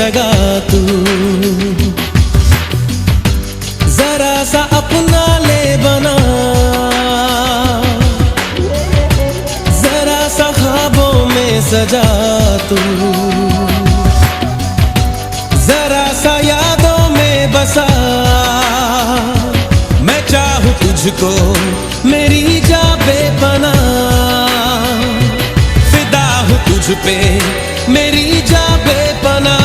जगह तू, जरा सा अपना ले बना, जरा सा ख्वाबों में सजा तू, जरा सा यादों में बसा। मैं चाहूं तुझको मेरी जा बेपनाह, फिदा हूं तुझ पे मेरी जा बेपनाह।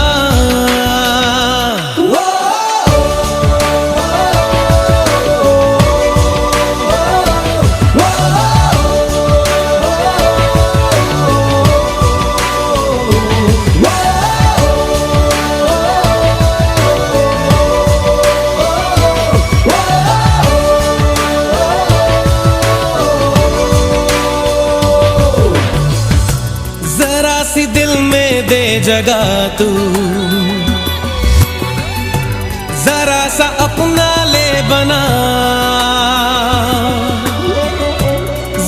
जरा सी दिल में दे जगह तू, जरा सा अपना ले बना,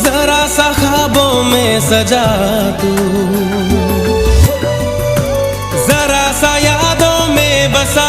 जरा सा ख्वाबों में सजा तू, जरा सा यादों में बसा।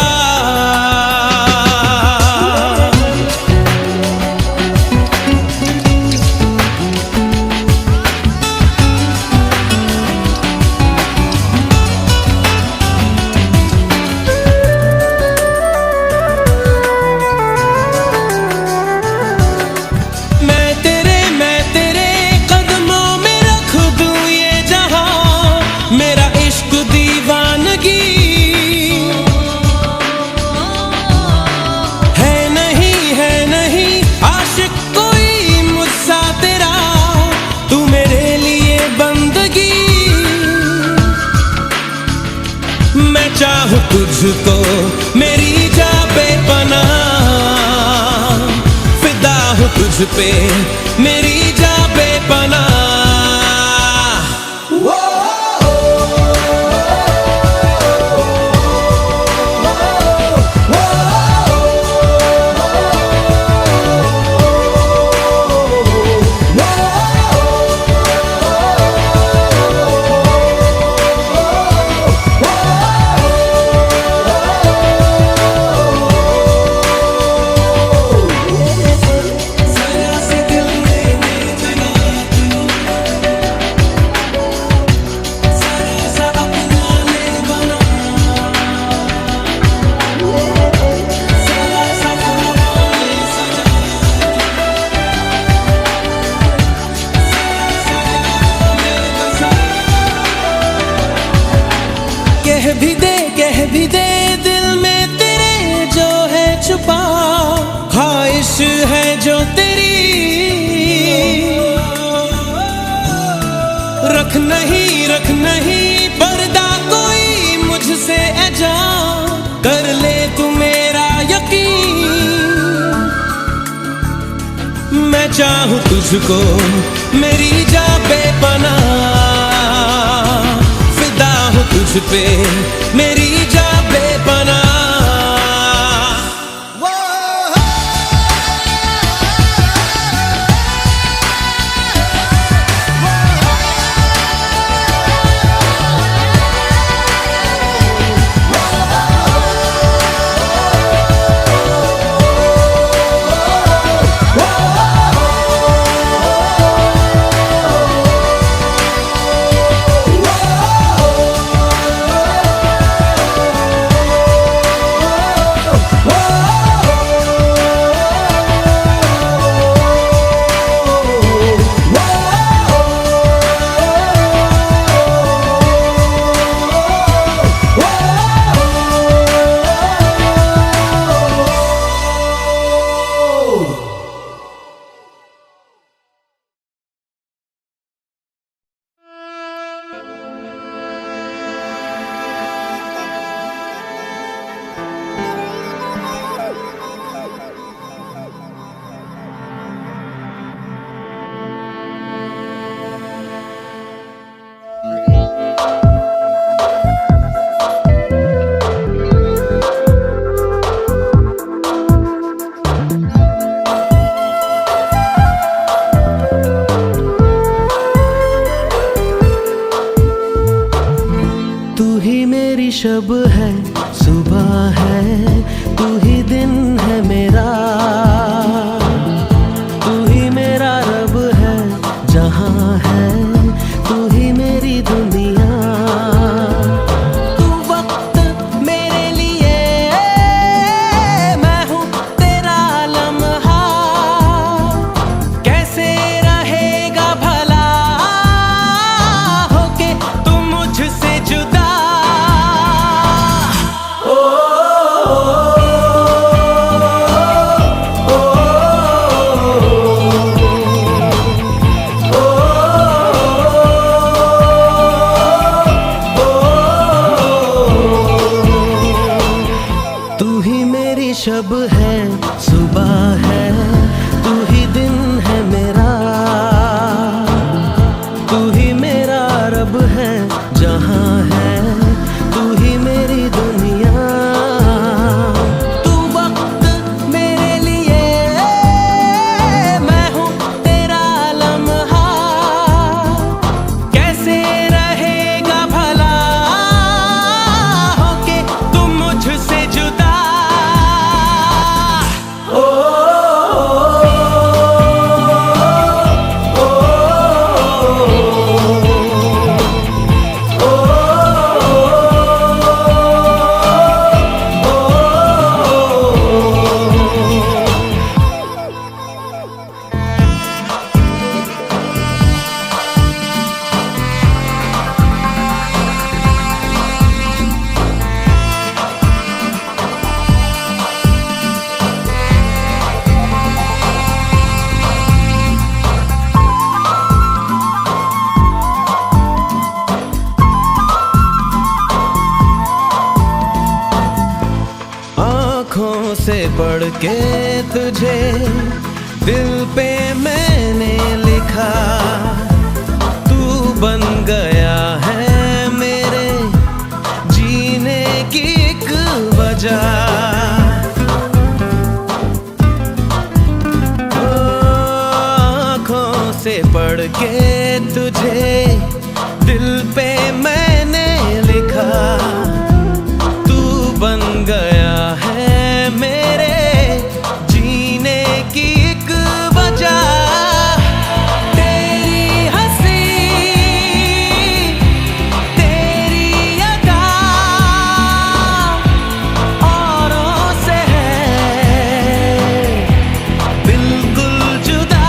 मैं चाहूं तुझको मेरी जा बेपनाह, फिदा हूं तुझ पे मेरी जा बेपनाह। कह भी दे दिल में तेरे जो है छुपा, ख्वाहिश है जो तेरी, रख नहीं पर्दा कोई मुझसे ऐजा, कर ले तू मेरा यकीन। मैं चाहूं तुझको मेरी जा बेपनाह, फिदा हूं तुझ पे मेरी जा बेपनाह। शब है, सुबह है, तू ही दिन है मेरा, तू ही मेरा रब है, जहां है तू ही मेरी दुनिया। तू वक्त मेरे लिए, मैं हूँ तेरा लम्हा, कैसे रहेगा भला होके तू मुझसे जुदा। शब है, सुबह है, तू ही दिन है मेरा, तू ही मेरा रब है, जहां है तू ही मेरी दुनिया। तू वक्त मेरे लिए, मैं हूँ तेरा लम्हा, कैसे रहेगा भला होके तू मुझसे जुदा। आँखों से पढ़ के तुझे दिल पे मैंने लिखा, तू बन गया है मेरे जीने की एक वजह। आँखों से पढ़ के तुझे दिल पे मैंने लिखा, तू बन गया है मेरे जीने की एक वजह। तेरी हंसी, तेरी अदा औरों से है बिल्कुल जुदा।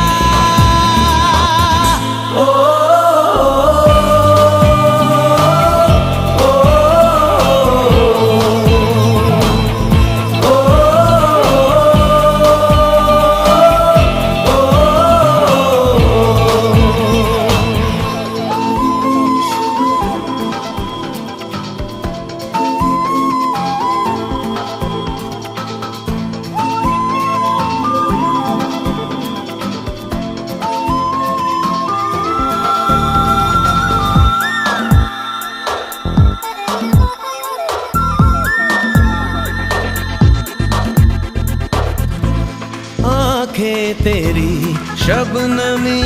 आँखें तेरी शबनमी,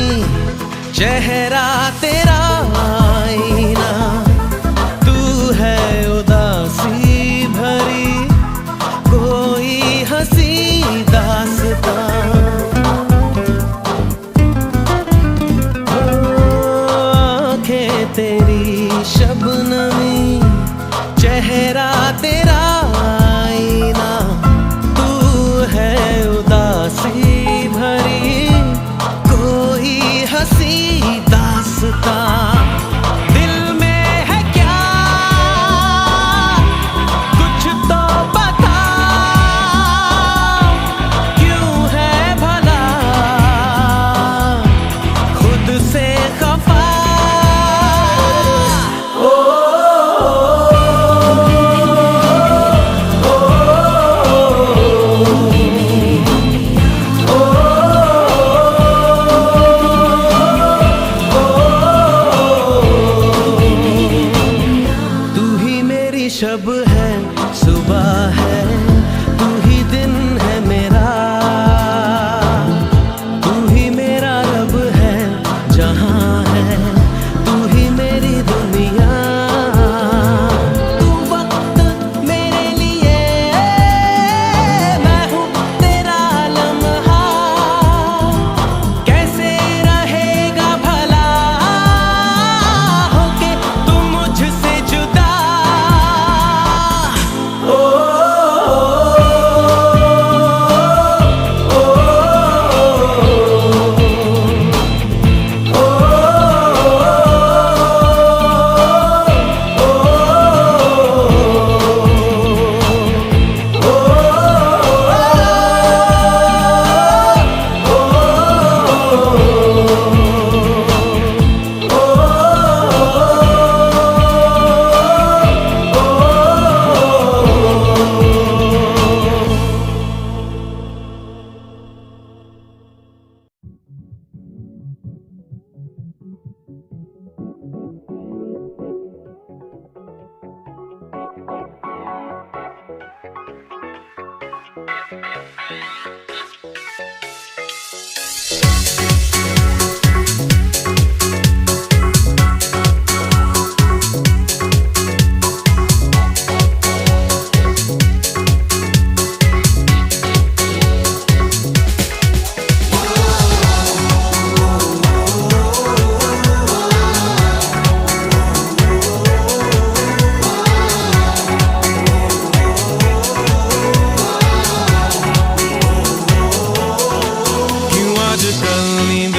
चेहरा तेरा आईना, तू है उदासी भरी कोई हंसी दास्तां। आँखें तेरी शबनमी, चेहरा तेरा आईना, तू है उदासी भरी कोई हंसी दास्तां। दिल में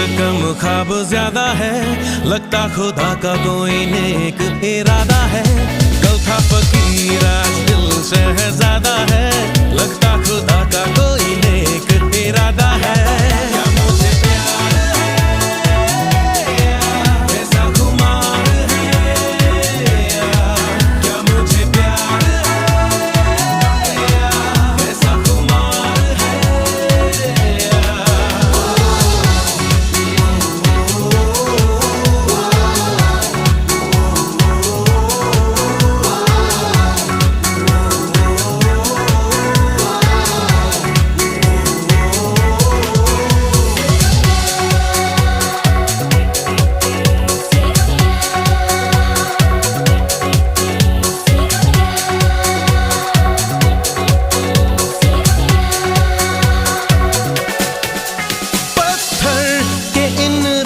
कम ख्वाब ज्यादा है, लगता खुदा का कोई नेक इरादा है। कल था फकीर आज दिल शहजादा है, लगता खुदा का कोई नेक इरादा है। क्या मुझे प्यार है ऐसा खुमार है, क्या मुझे प्यार है ऐसा खुमार है।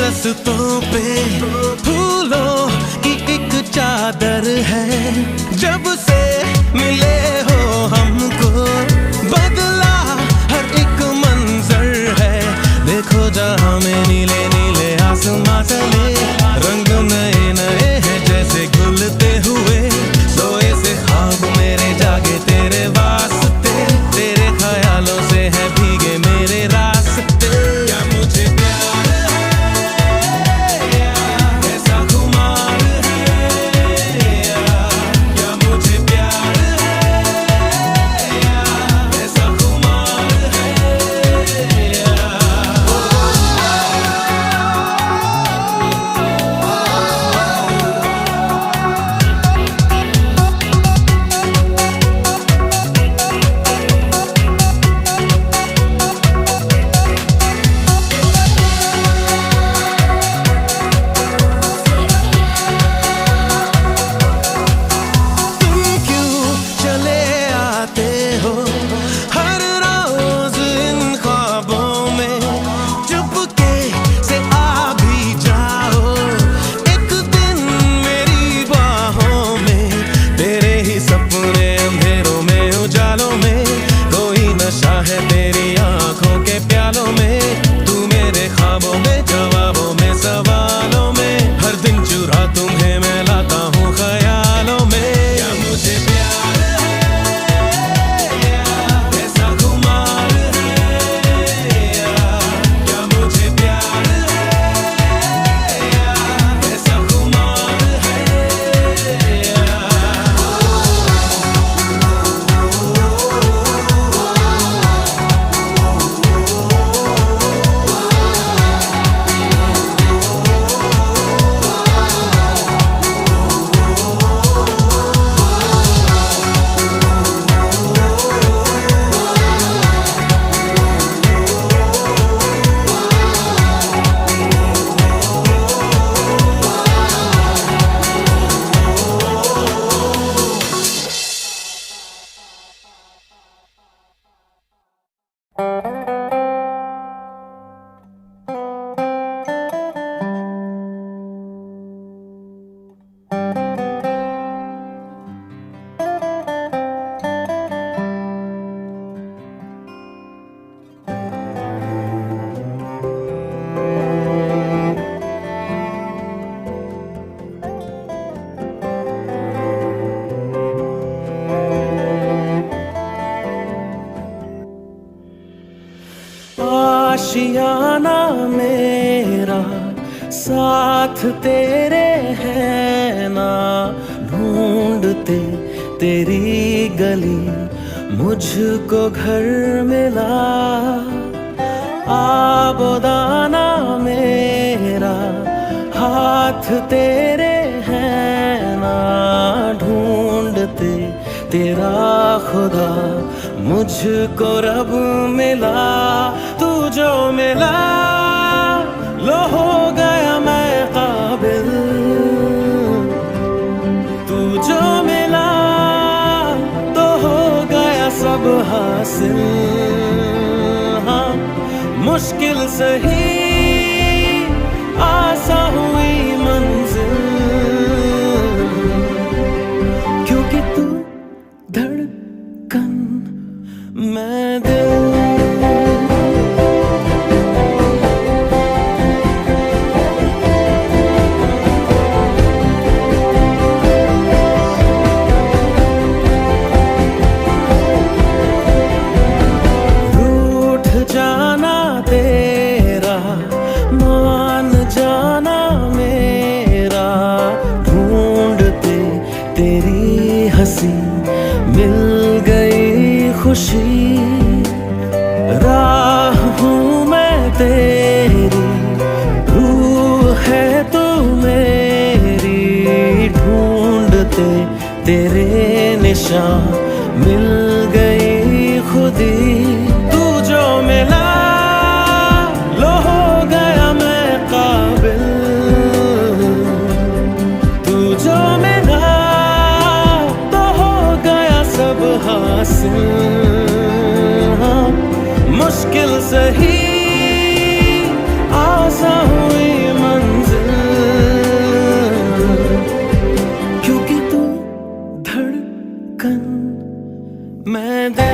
रास्तों पे फूलों की एक चादर है, जब से मिले हो हमको बदला हर एक मंजर है। देखो जहाँ में नीले नीले आसमां चले, रंग नए नए हैं जैसे घुलते हुए। सोए से ख्वाब मेरे जागे तेरे वास्ते, तेरे ख्यालों से है भीगे मेरे रास्ते। क्या मुझे प्यार आशियाना मेरा साथ तेरे है ना, ढूंढते तेरी गली मुझको घर मिला। आबोदाना मेरा हाथ तेरे है ना, ढूंढते तेरा खुदा मुझको रब मिला। तू जो मिला लो हो गया मैं काबिल, तू जो मिला तो हो गया सब हासिल। हाँ मुश्किल सही आसा हुई मंजिल, क्योंकि तू धड़कन मैं दिल। तेरे निशान मिल गई खुदी। तू जो मिला लो हो गया मैं काबिल, तू जो मिला तो हो गया सब हासिल। हाँ, मुश्किल सही आसान हुई मंजिल, क्योंकि तू धड़कन मैं दिल।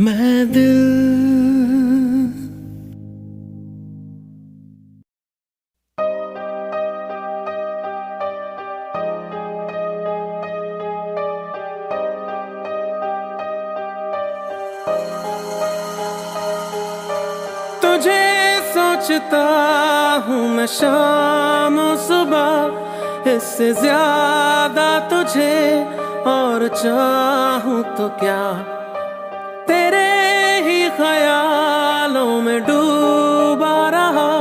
मैं दिल। तुझे सोचता हूँ मैं शाम सुबह, इससे ज्यादा तुझे और चाहूँ तो क्या। तेरे ही ख्यालों में डूबा रहा,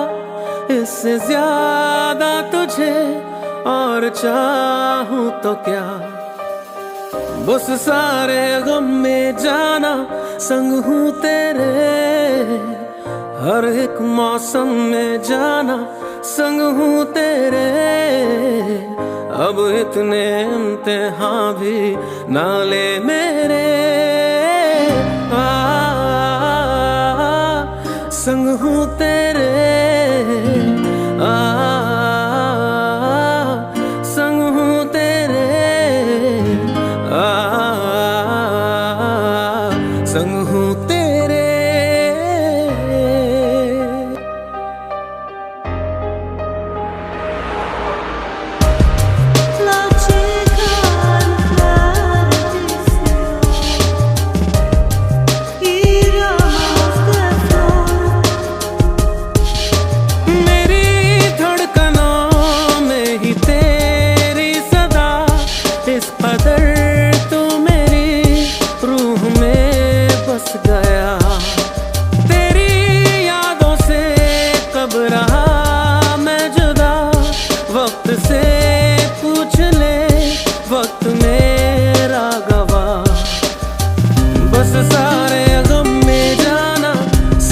इससे ज्यादा तुझे और चाहूँ तो क्या। बस सारे गम में जाना संग हूँ तेरे, हर एक मौसम में जाना संग हूँ तेरे। अब इतने इम्तिहान भी ना ले मेरे, संग हूँ तेरे, संग हूँ तेरे, संग हूँ तेरे।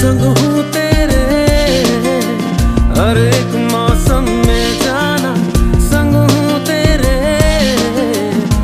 संग हूँ तेरे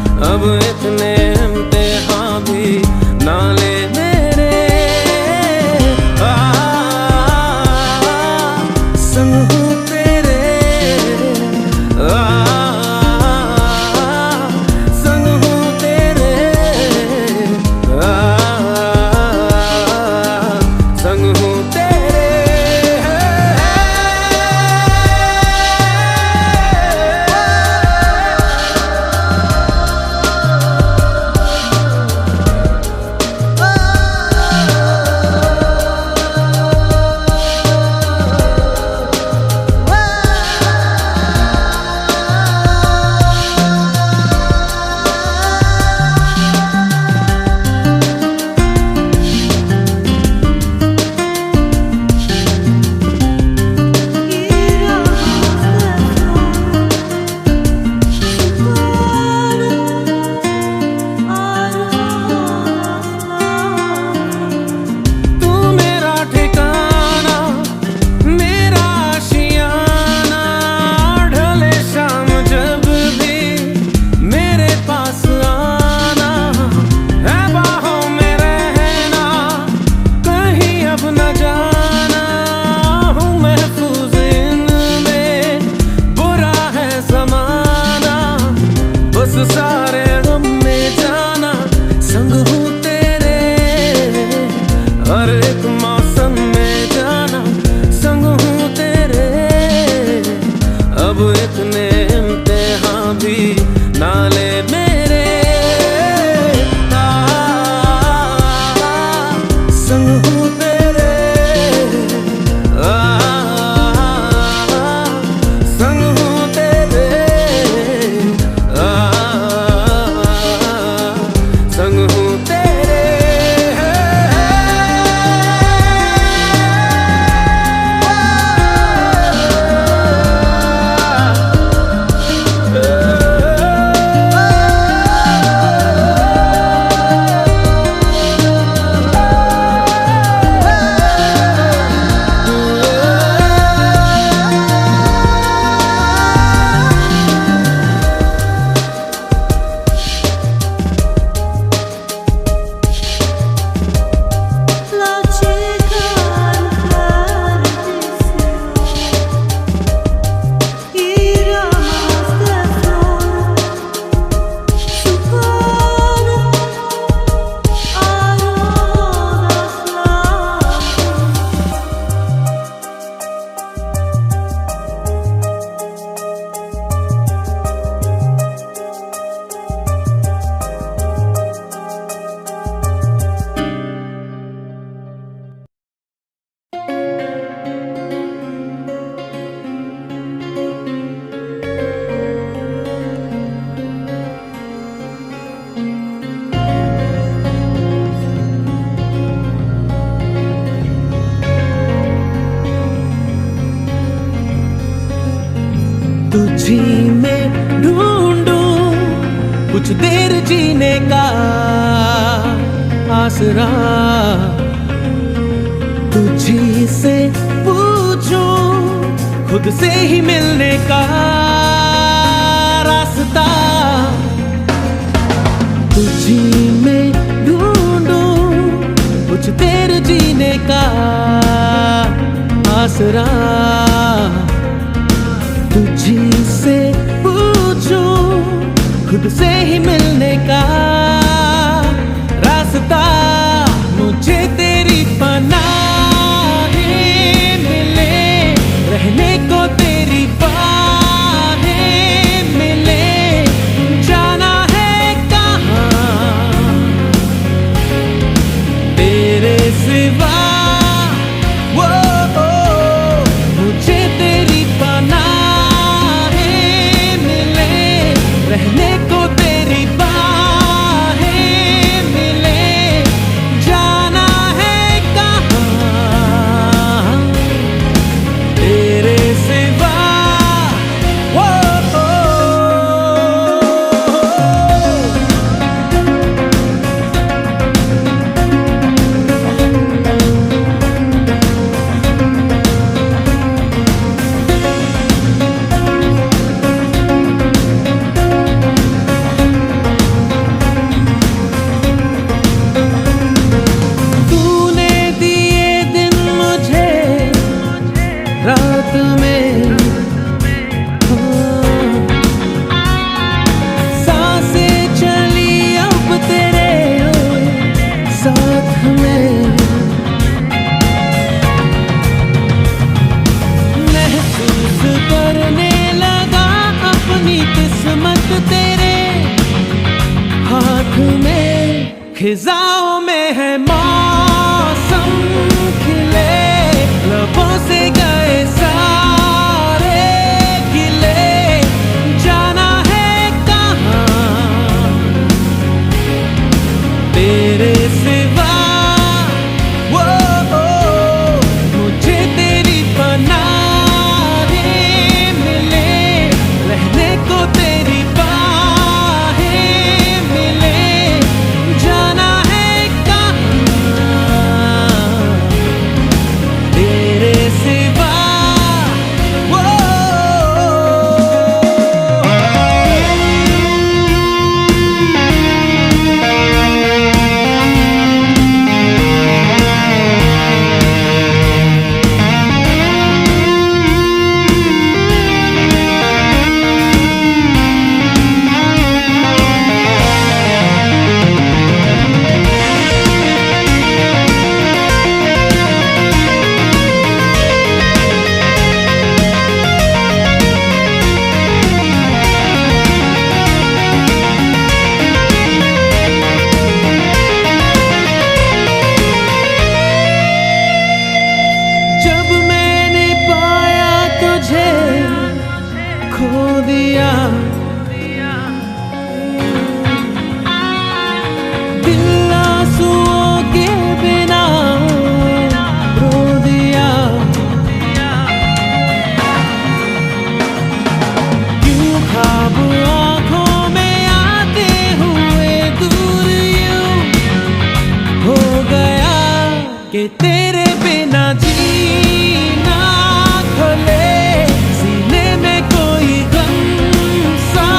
इतने इम्तिहान भी ना ले मेरे। संग हूँ तेरे, संग हूँ तेरे, संग हूँ तेरे। तुझी में ढूंढूं कुछ देर जीने का आसरा, तुझी से पूछूं खुद से ही मिलने का रास्ता। तुझी में ढूंढूं कुछ देर जीने का आसरा, तुझी से पूछूं खुद से ही मिलने का रास्ता। मुझे तेरी पनाहें मिले, रहने को तेरी बाहें मिले, जाना है कहाँ तेरे सिवा। मुझे तेरी पनाहें मिले, रहने को तेरी बाहें मिले, जाना है कहाँ तेरे सिवा। रात में सांसें चली अब तेरे साथ में, महसूस करने लगा अपनी किस्मत तेरे हाथ में। खिजाओं में है मौसम खिले, लबों से गए सारे गिले, जाना है कहाँ तेरे सिवा। मुझे तेरी पनाहें मिले, रहने को तेरी बाहें मिले, जाना है दिया। दिल आंसुओं के बिना रो दिया। क्यों ख्वाब आँखों में आते हुए दूर यूं हो गया कि तेरे बिना जीना खले। सीने में कोई गम सा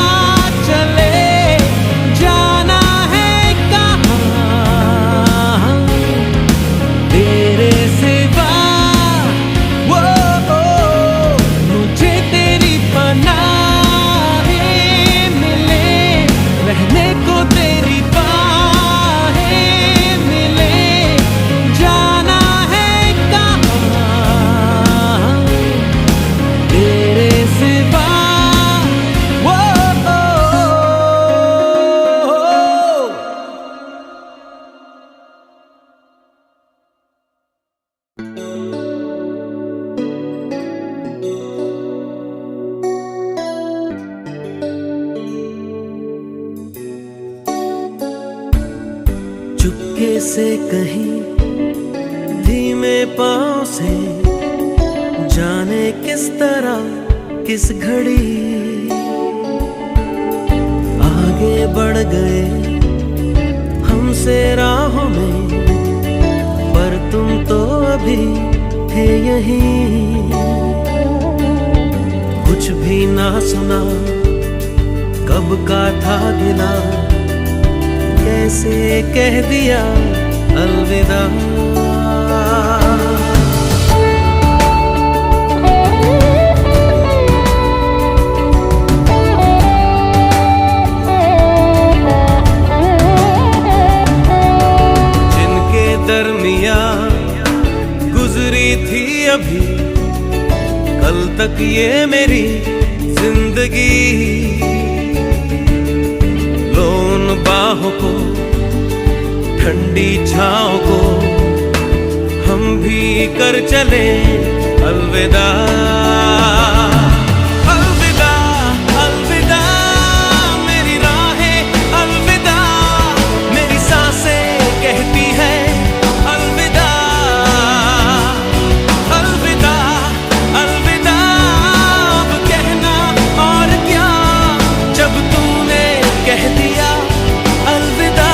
चले, जाना है कहाँ तेरे सिवा। वो मुझे तेरी पनाहें मिले, रहने को तेरी बाहें मिले, जाना है कहाँ तेरे सिवा। वो चुपके से कहीं धीमे पाँव से, जाने किस तरह किस घड़ी आगे बढ़ गए हमसे राहों में, पर तुम तो अभी थे यहीं। कुछ भी ना सुना, कब का था गिला, कैसे कह दिया अलविदा। जिनके दरमिया गुजरी थी अभी कल तक ये मेरी जिंदगी, लो उन बाहों को, ठंडी छाँव को हम भी कर चले अलविदा। अलविदा अलविदा मेरी राहें, अलविदा मेरी सांसें कहती है अलविदा। अलविदा अलविदा अब कहना और क्या, जब तूने कह दिया अलविदा।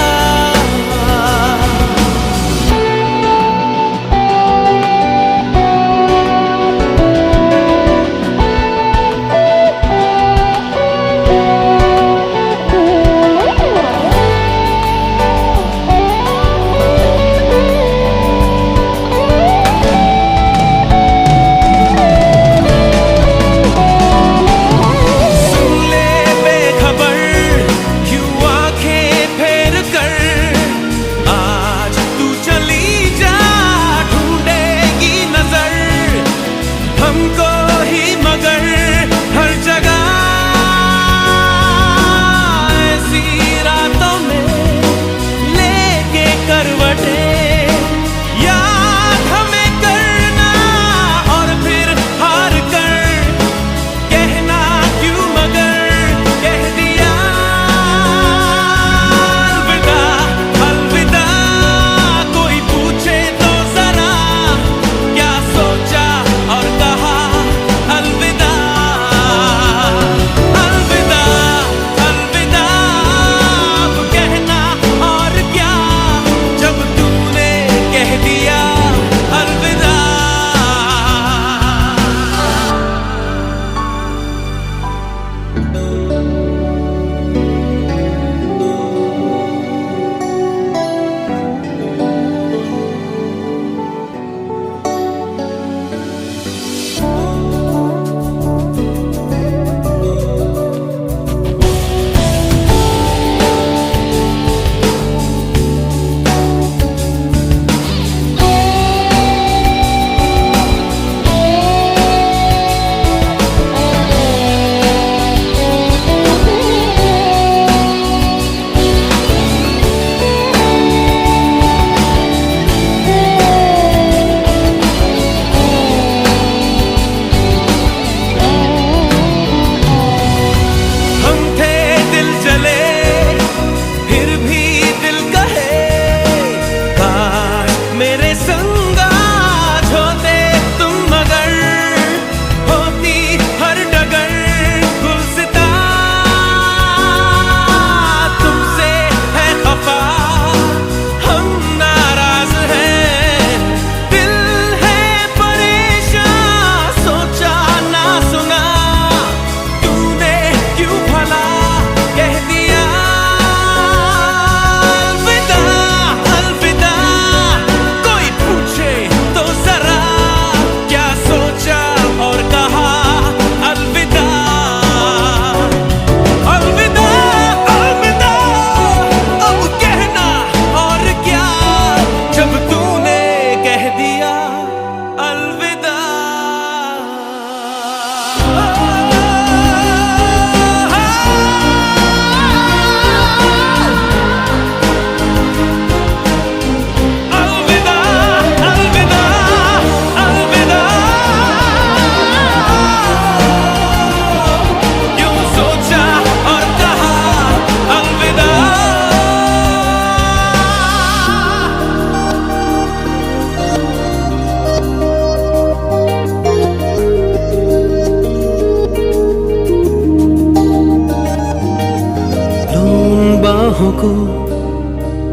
बाहों को,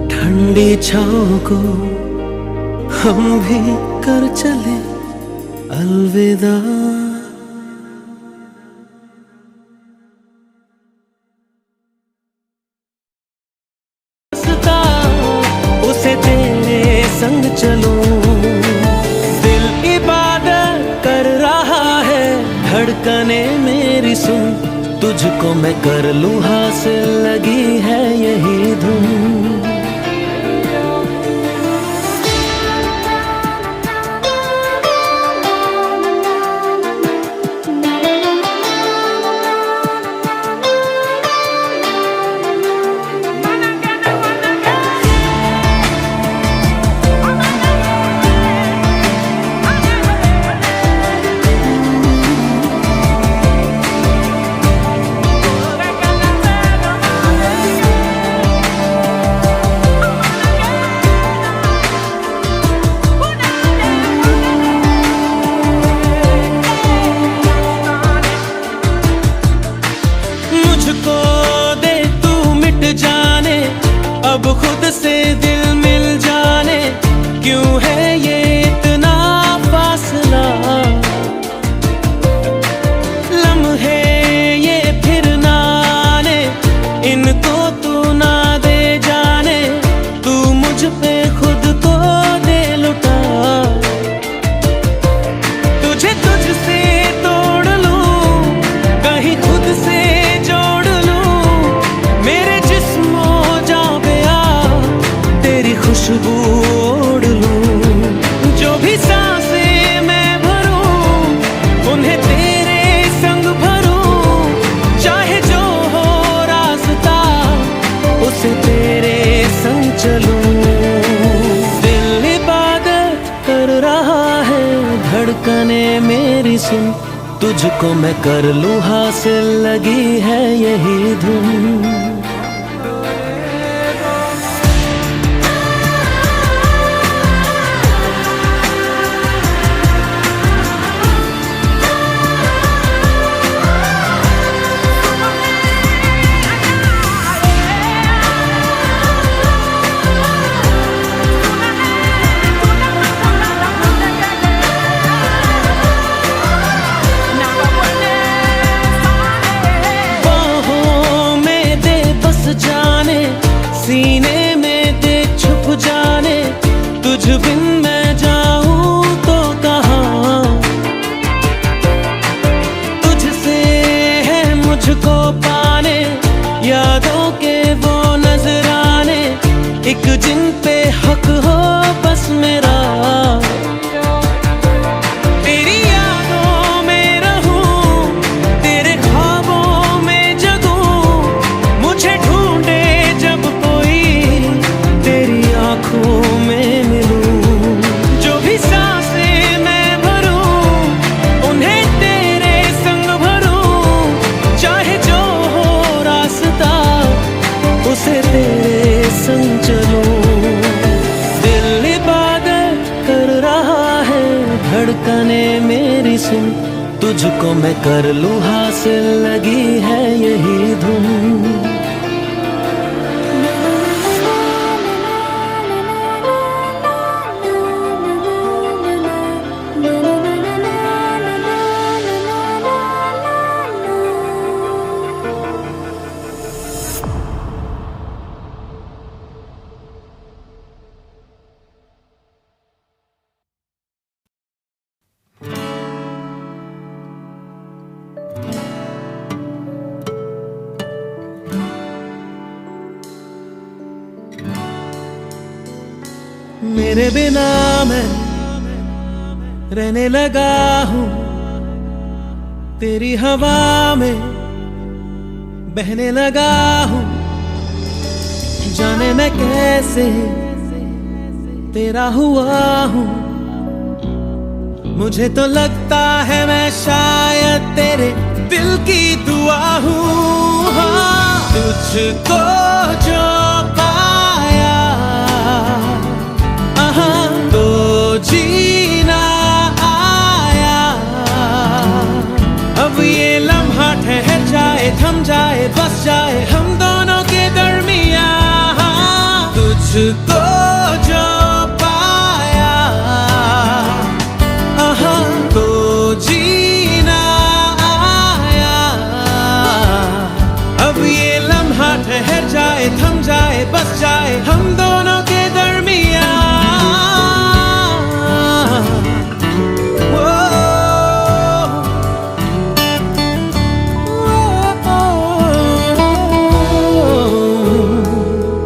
ठंडी छाँव को हम भी कर चले अलविदा। उसे तेरे संग चलूं, दिल इबादत कर रहा है, धड़कने मेरी सुन, तुझको मैं कर लूं हासिल, लगी है यही धुन। अब खुद से दिल मिल जाने, क्यों है ये इतना फासला, लम्हे ये फिर ना आने, इनको तू ना दे जाने, तू मुझ पे खुद को दे लुटा, तुझे तुझसे तोड़ लूं, कहीं खुद से जोड़ लूं, मेरे जिस्मों खुशबू ओढ़ लूं, जो भी सांसें मैं भरूं, उन्हें तेरे संग भरूं, चाहे जो हो रास्ता, उसे तेरे संग चलूं। दिल इबादत कर रहा है, धड़कने मेरी सुन, तुझको मैं कर लूं हासिल, लगी है यही धुन। सीने में दे छुप जाने, तुझ बिन मैं जाऊं तो कहाँ, तुझसे है मुझको पाने, यादों के वो नजराने, एक जिन पे हक हो बस मेरा, तेरी यादों में रहूं, तेरे ख्वाबों में जगूं, मुझे ढूंढे जब तेरी आँखों में मिलूं, जो भी सांसें मैं भरूं, उन्हें तेरे संग भरूं, चाहे जो हो रास्ता, उसे तेरे संग चलूं। दिल इबादत कर रहा है, धड़कने मेरी सुन, तुझको मैं कर लूं हासिल, लगी है यही धुन। मेरे बिना मैं रहने लगा हूँ, तेरी हवा में बहने लगा हूँ, जाने मैं कैसे तेरा हुआ हूँ, मुझे तो लगता है मैं शायद तेरे दिल की दुआ हूँ। हाँ, तुझको जो पाया तो जीना आया, अब ये लम्हा ठहर जाए, थम जाए, बस जाए हम दोनों के दरमियाँ।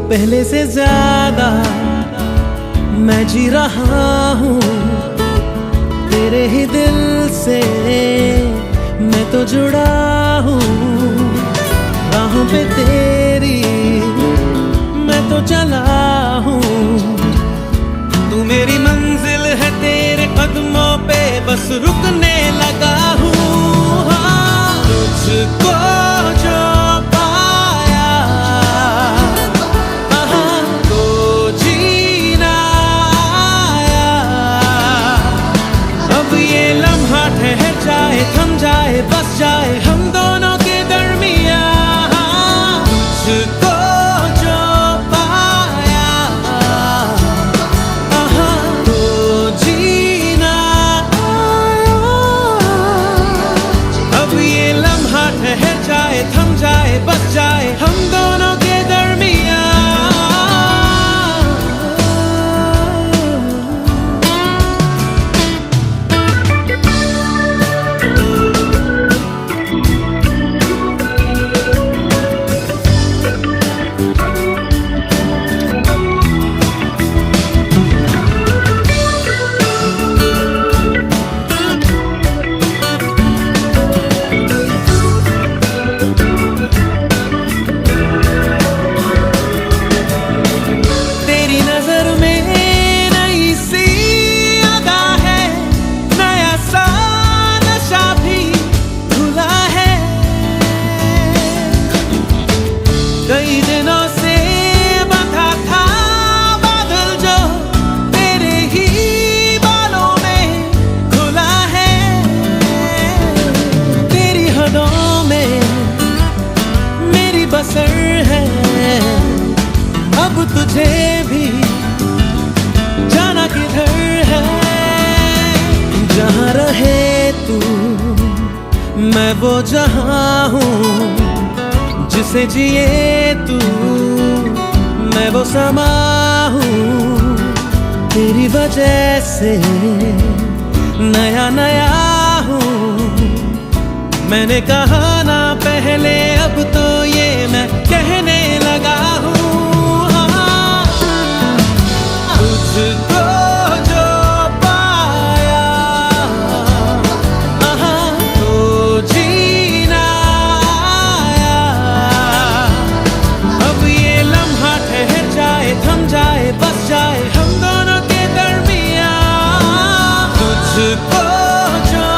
पहले से ज्यादा मैं जी रहा हूँ तेरे ही दिल से, मैं तो जुड़ा हूँ राहों पे तेरी, मैं तो चला हूँ। तू मेरी मंजिल है, तेरे कदमों पे बस रुकने लगा हूँ। हाँ, तुझको जो पाया तो जीना आया। अब ये लम्हा ठहर जाए, थम जाए, बस जाए हम दोनों के दरमियाँ। तुझको जो पाया तो जीना आया। अब ये लम्हा ठहर जाए, थम जाए, बस जाए हम दोनों के दरमियाँ। कई दिनों से बंधा था बादल जो तेरे ही बालों में खुला है। तेरी हदों में मेरी बसर है, अब तुझे भी जाना किधर है। जहाँ रहे तू मैं वो जहाँ हूँ, जिसे जिए तू मैं वो समा हूँ। तेरी वजह से नया नया हूँ, मैंने कहा ना पहले अब तो ये मैं कहने लगा हूँ। तुझको जो पाया तो जीना आया। अब ये लम्हा ठहर जाए, थम जाए, बस जाए हम दोनों के दरमियाँ। तुझको जो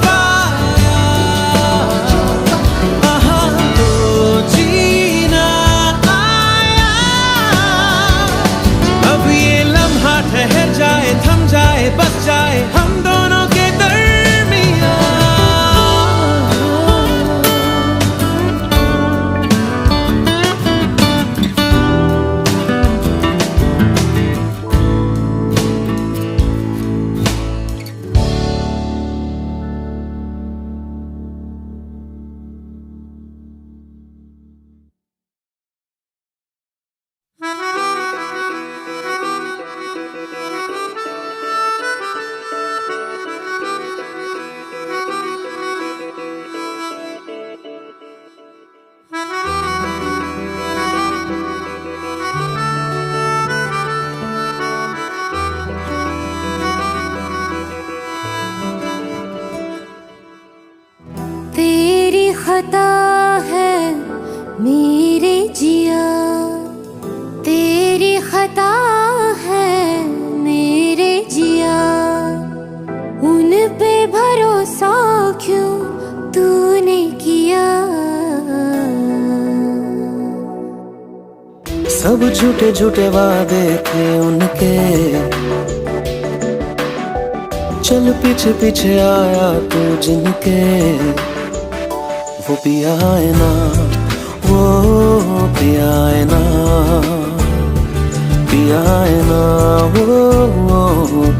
पाया तो जीना आया। अब ये लम्हा ठहर जाए, थम जाए, बस जाए हम दोनों के दरमियाँ। तेरी खता है मेरे जिया, तेरी खता है मेरे जिया। उन पे भरोसा क्यों तूने किया। सब झूठे झूठे वादे थे उनके, चल पीछे पीछे आया तू जिनके। वो पिया है ना, वो पिया है ना, पिया है ना, वो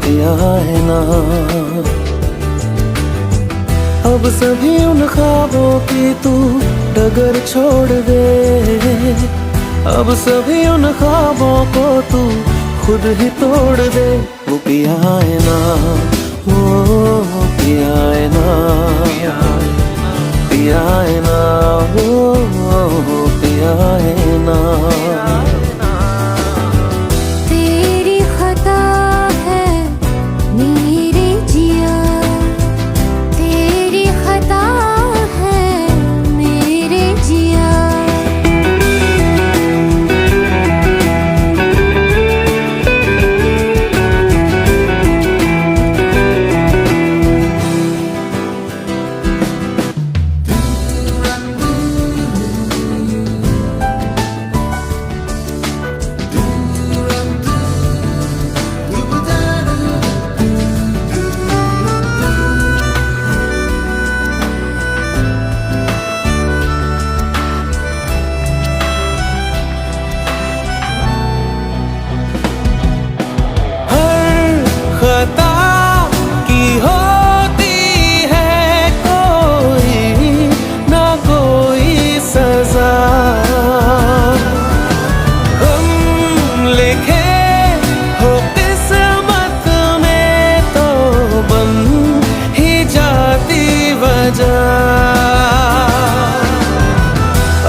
पिया है ना। अब सभी उन ख्वाबों की तू डगर छोड़ दे। अब सभी उन ख्वाबों को तू खुद ही तोड़ दे। वो पिया है ना, वो पिया है ना, पिया है ना, वो पिया है ना।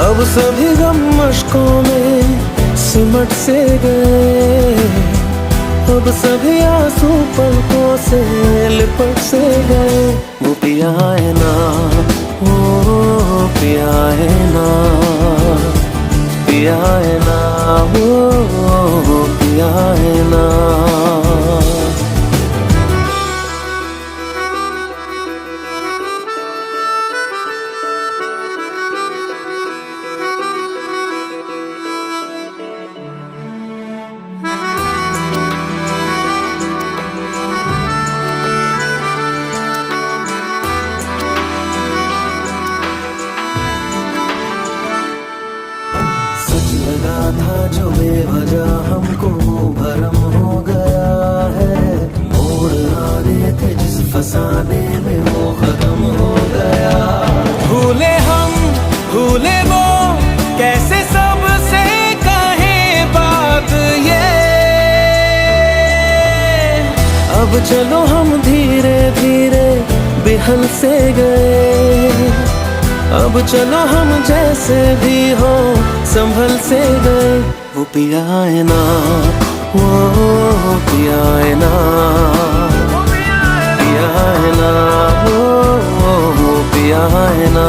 अब सभी गम मशकों में सिमट से गए, अब सभी आंसू पलकों से लिपट से गए। वो पिया है ना, वो पिया है ना, पिया है ना, वो पिया है ना। लगा था जो बेवजह हमको भरम हो गया है, मोड़ आने थे जिस फसाने में वो खत्म हो गया। भूले हम भूले वो, कैसे सबसे कहें बात ये। अब चलो हम धीरे धीरे बिहल से गए, अब चलो हम जैसे भी हो संभल से गए। वो पिया है ना, वो पिया है ना, पिया है ना, वो पिया है ना,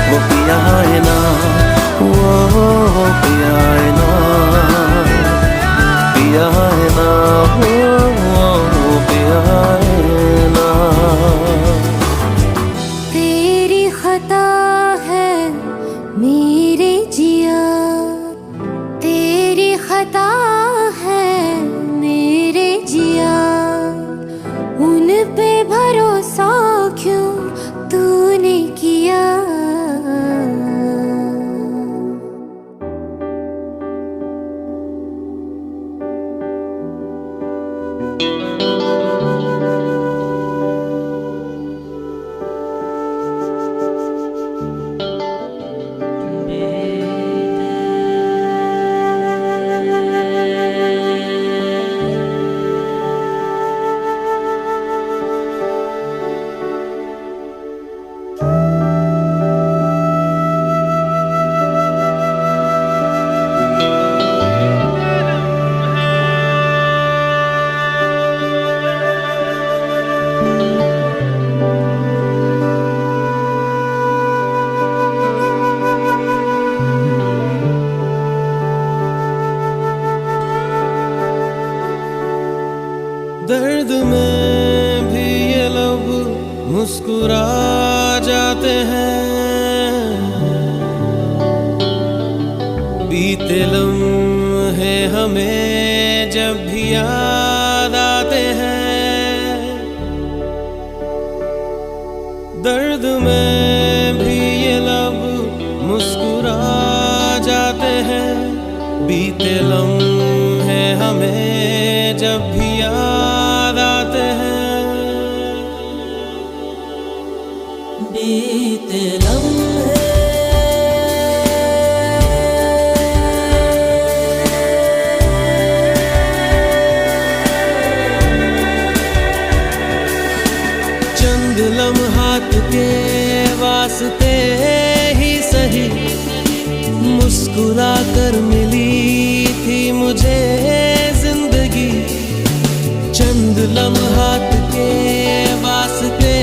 वो पिया है ना, वो पिया है ना, पिया है ना, वो पिया है ना। मेरे जिया तेरी खता है, मेरे जिया उन पे भरोसा क्यों तूने किया। दर्द में भी ये लब मुस्कुरा जाते हैं, बीते लम्हे हमें जब भी याद आते हैं। दर्द में भी ये लब मुस्कुरा जाते हैं, बीते लम्हे हमें जब भी याद आते हैं। बीते लम्हे चंद लम्हात के वास्ते ही सही मुस्कुरा कर मिली थी मुझे जिंदगी। चंद लम्हात के वास्ते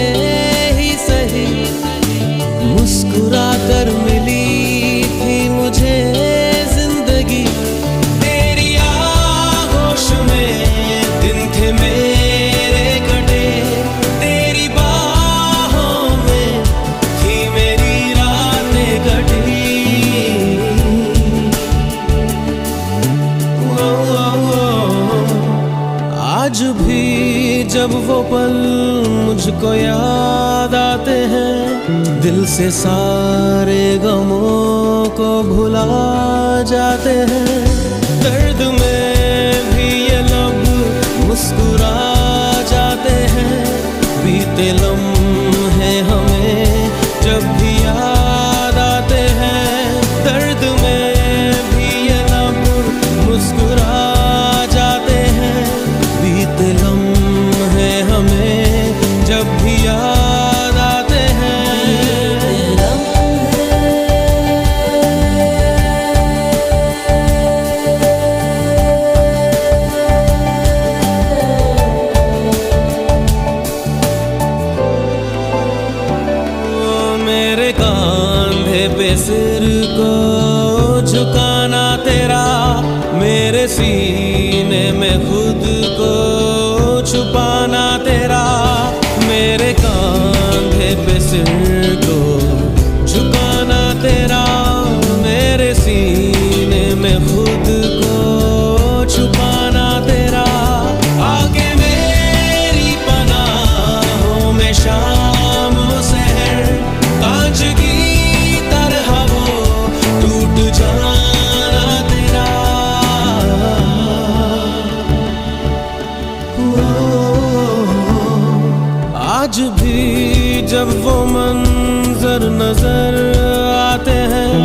ही सही मुस्कुरा कर मिली थी मुझे जिंदगी। तेरी आगोश में दिन थे मेरे कटे, तेरी बाहों में थी मेरी रातें कटी। आज भी जब वो पल मुझको याद आते हैं, दिल से सारे गमों को भुला जाते हैं। दर्द में भी ये लब मुस्कुरा जाते हैं, बीते लम्हे हमें जब भी याद आते हैं। दर्द में भी ये लब मुस्कुरा जाते हैं, बीते लम्हे हमें जब भी याद आते हैं। बीते लम्हे कंधे पे सिर को झुकाना तेरा, मेरे सीने में खुद को छुपाना तेरा, मेरे कंधे पे सिर को झुकाना तेरा, मेरे सीने में खुद को छुपाना तेरा। आगे मेरी पनाहों में शाम सहर, कांच की तरह वो टूट जाना तेरा। आज भी जब वो मंजर नजर आते हैं,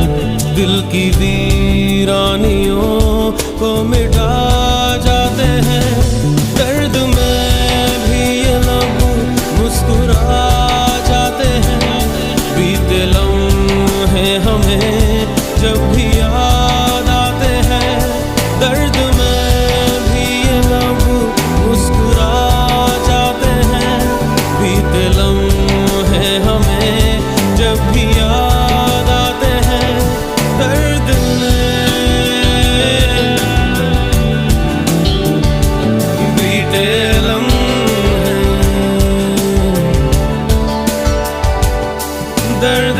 दिल की वीरानियों को मिटा जाते हैं। दर्द में भी ये लब मुस्कुरा जाते हैं, बीते लम्हे हमें जब भी याद आते हैं। दर्द में भी ये लब मुस्कुरा जाते हैं, बीते लम्हे हमें जब भी याद आते हैं। दर्द में बीते लम्हे, दर्द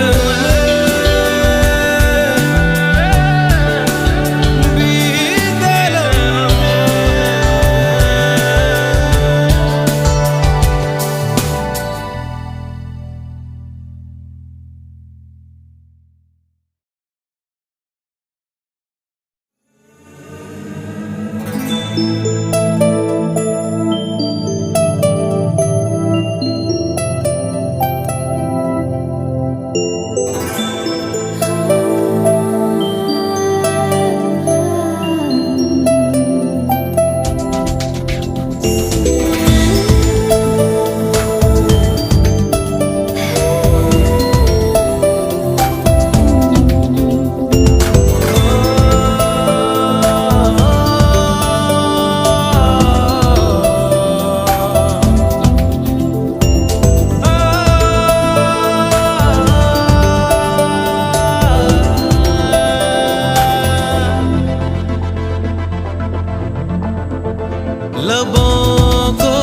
लबों को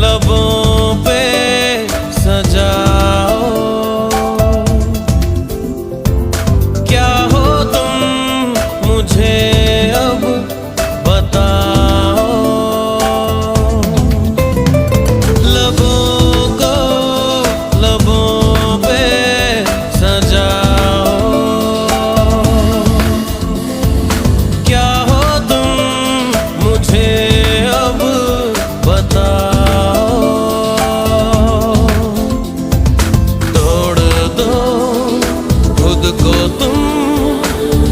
लबों पे सजाओ, क्या हो तुम मुझे अब बताओ। लबों को लबों पे सजाओ, क्या हो तुम मुझे तोड़ दो खुद को तुम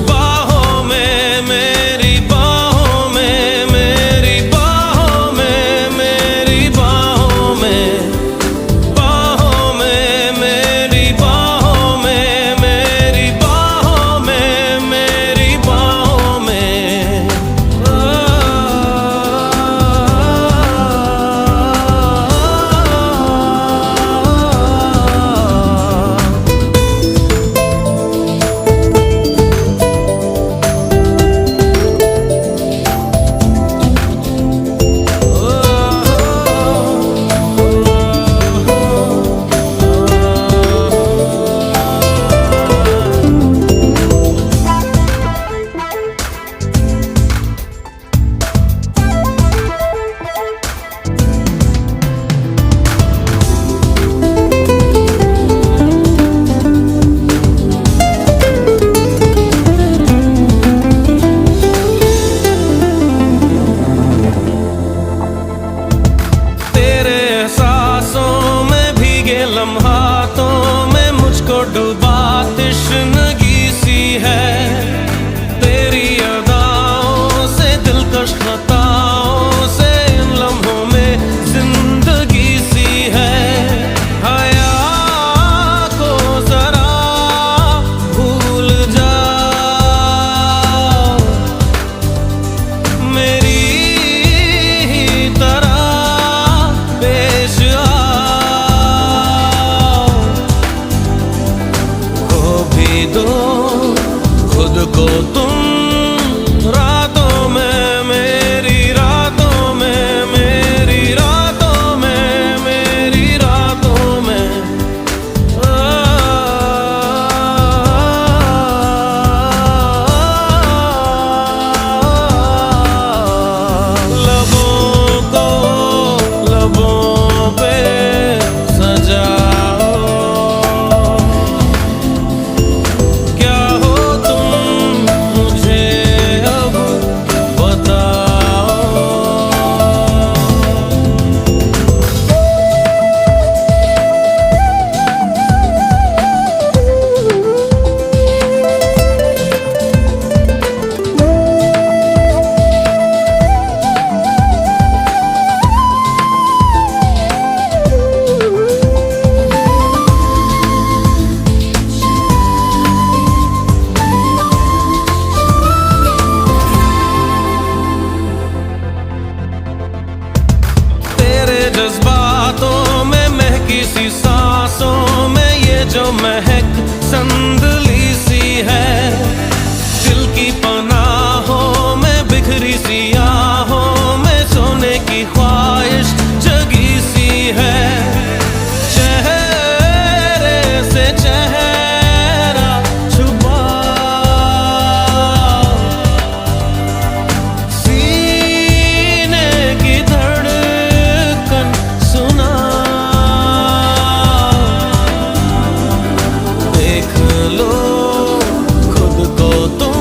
बाहों में, मेरी बाहों में, मेरी बाहों में, मेरी बाहों में, बाहों में, मेरी बाहों में, मेरी बाहों में, मेरी बाहों में। दो खुद को तुम रातों में, मेरी रातों में, मेरी रातों में, मेरी रातों में। लबों को लबों पे सजाओ, क्या हो तुम मुझे अब बताओ। तेरे जज्बातों में महकी सी सांसों में ये जो महक संदली सी है, दिल की पनाहों में बिखरी सी आहों में सोने की ख्वाहिश जगी सी है। चेहरे से चेहरा छुपा, सीने की धड़कन सुना, देख लो खुद को तुम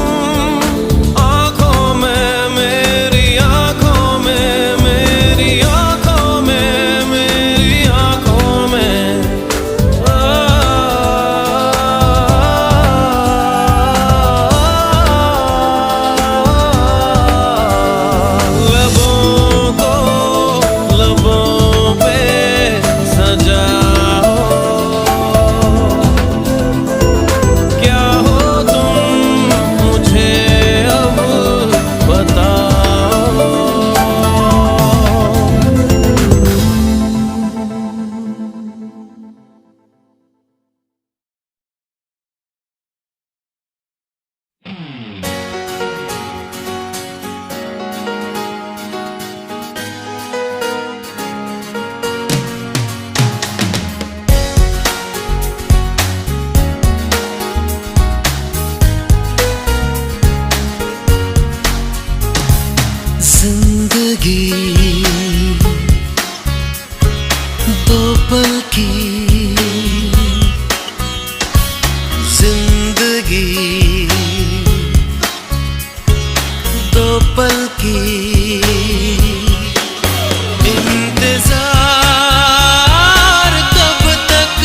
आँखों में, मेरी आँखों में, मेरी आँखों में, मेरी आँखों में। लबों को लबों पे सजाओ, क्या हो तुम मुझे अब बताओ। जिंदगी दो पल की, जिंदगी दो पल की, इंतजार कब तक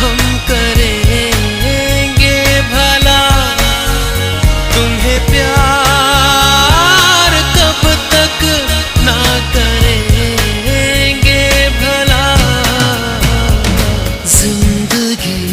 हम करेंगे भला, तुम्हें प्यार कब तक ना करेंगे भला। जिंदगी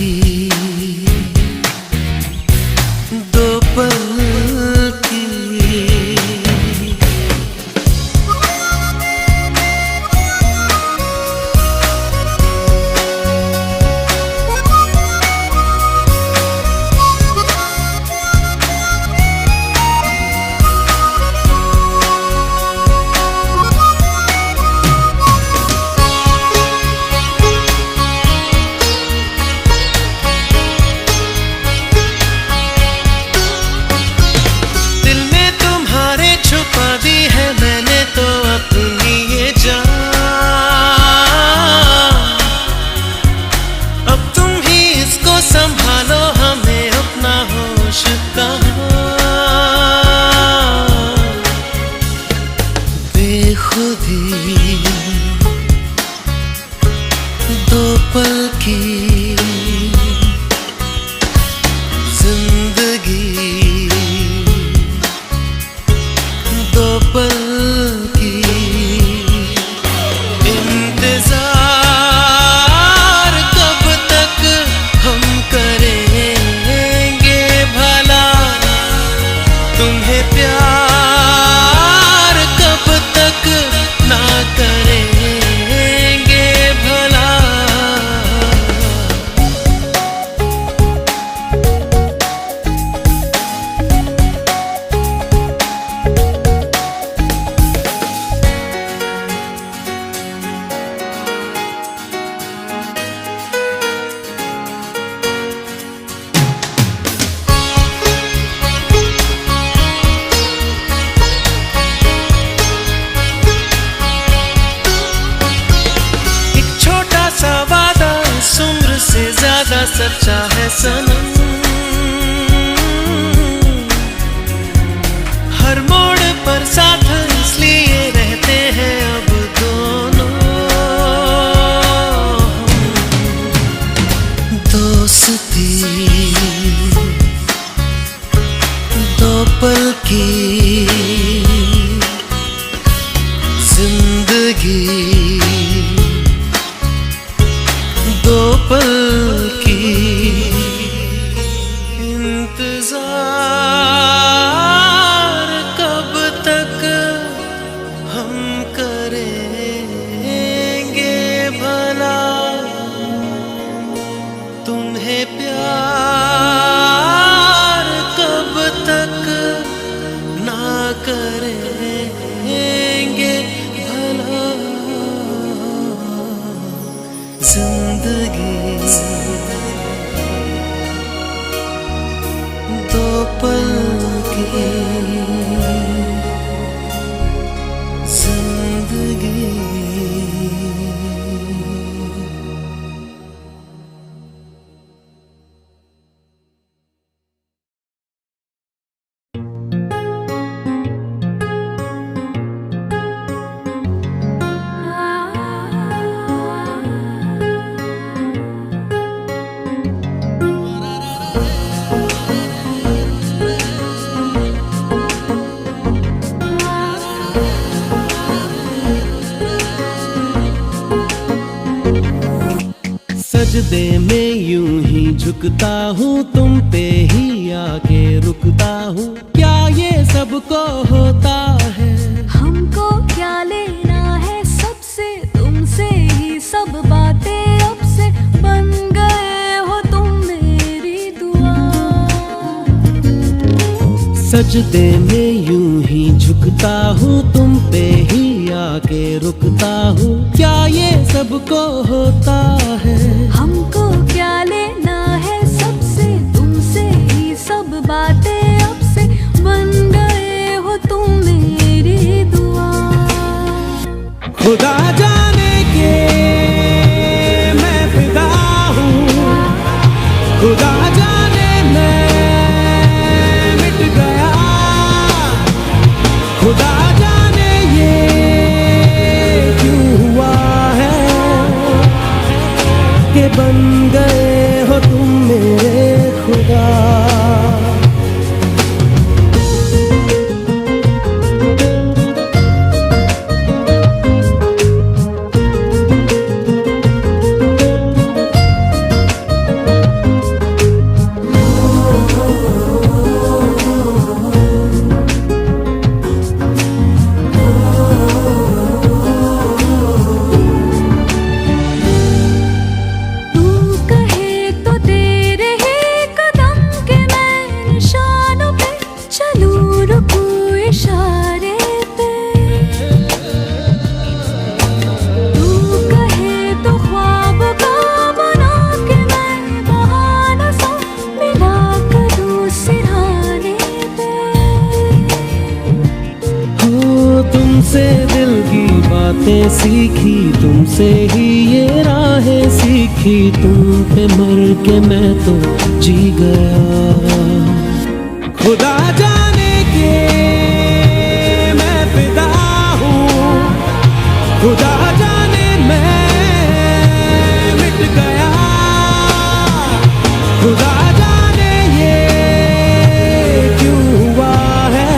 सच्चा है सनम। हर मोड़ पर साथ इसलिए रहते हैं अब दोनों। दोस्ती दो पल की, जिंदगी दो पल की। इंतजार कब तक हम करेंगे भला, तुम्हें प्यार कब तक ना करेंगे भला। जिंदगी दो पल की, जिंदगी। सजदे में यूं ही झुकता हूँ, तुम पे ही आके रुकता हूँ। क्या ये सबको होता है? हमको क्या लेना है सबसे, तुमसे ही सब बातें अब से बन गए हो तुम मेरी दुआ। सजदे में यूं ही झुकता हूँ, तुम पे ही आके रुकता हूँ। क्या ये सबको होता है? हमको क्या लेना है सबसे, तुमसे ही सब बातें अब से बन गए हो तुम मेरी दुआ। खुदा जाने के मैं फिदा हूँ, खुदा जाने मैं मिट गया। खुदा जाने ये क्यों हुआ है कि बन गए हो तुम मेरे खुदा। तुमसे दिल की बातें सीखी, तुमसे ही ये राहें सीखी। तुम पे मर के मैं तो जी गया। खुदा जाने के मैं फिदा हूँ, खुदा जाने मैं मिट गया। खुदा जाने ये क्यों हुआ है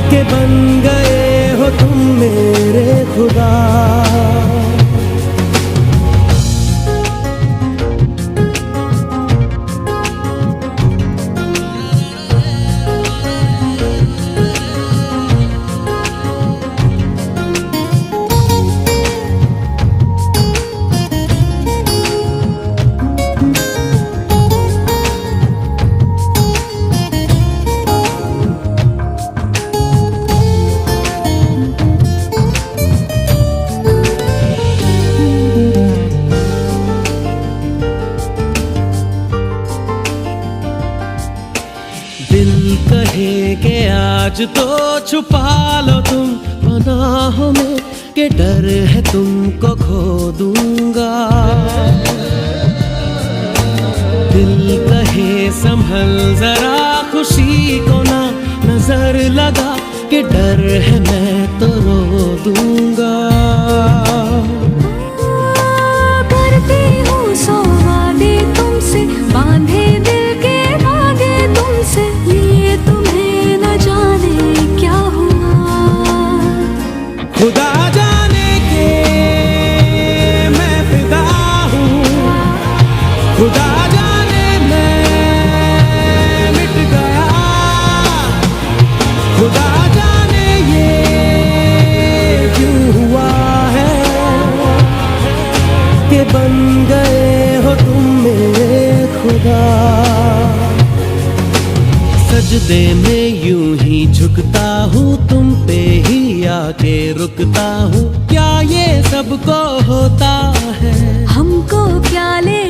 कि बन गए हो तुम मेरे खुदा। दिल कहे के आज तो छुपा लो तुम पनाहों में, के डर है तुमको खो दूंगा। दिल कहे संभल जरा, खुशी को ना नजर लगा कि डर है मैं तो रो दूंगा। करती हूँ सौ वादे तुमसे, बांधे दिल के धागे तुमसे, ये तुम्हें न जाने क्या हुआ। खुदा जाने के मैं फिदा हूँ, खुदा जाने मैं मिट गया, खुदा जाने ये क्यों हुआ है कि बन गए हो तुम मेरे खुदा। सजदे में यूं ही झुकता हूँ, तुम पे ही आके रुकता हूँ, क्या ये सबको होता है? हमको क्या ले